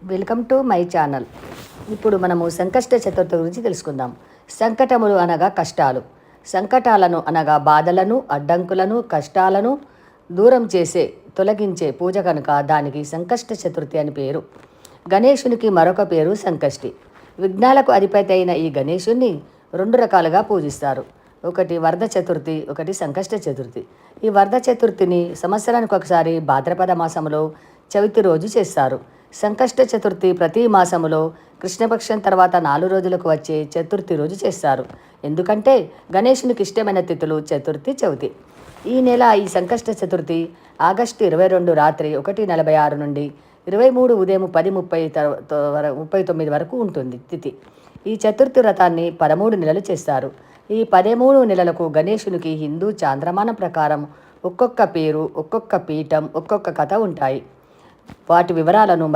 Welcome to my channel. ఇప్పుడు మనము సంకష్ట చతుర్థి గురించి తెలుసుకుందాం. సంకటములు అనగా కష్టాలు, సంకటాలను అనగా బాధలను, అడ్డంకులను, కష్టాలను దూరం చేసే, తొలగించే పూజ కనుక దానికి సంకష్ట చతుర్థి అని పేరు. గణేశునికి మరొక పేరు సంకష్టి. విఘ్నాలకు అధిపతి అయిన ఈ గణేశుని రెండు రకాలుగా పూజిస్తారు. ఒకటి వరద చతుర్థి, ఒకటి సంకష్ట చతుర్థి. ఈ వరద చతుర్థిని సంవత్సరానికి ఒకసారి భాద్రపద మాసంలో చవితి రోజు చేస్తారు. సంకష్ట చతుర్థి ప్రతి మాసములో కృష్ణపక్షం తర్వాత 4 రోజులకు వచ్చే చతుర్థి రోజు చేస్తారు. ఎందుకంటే గణేశునికి ఇష్టమైన తిథులు చతుర్థి, చవితి. ఈ నెల ఈ సంకష్ట చతుర్థి ఆగస్టు 22 రాత్రి 1:46 నుండి 23 ఉదయం 10:39 వరకు ఉంటుంది తిథి. ఈ చతుర్థి వ్రతాన్ని 13 నెలలు చేస్తారు. ఈ 13 నెలలకు గణేశునికి హిందూ చాంద్రమానం ప్రకారం ఒక్కొక్క పేరు, ఒక్కొక్క పీఠం, ఒక్కొక్క కథ ఉంటాయి. వాటి వివరాలను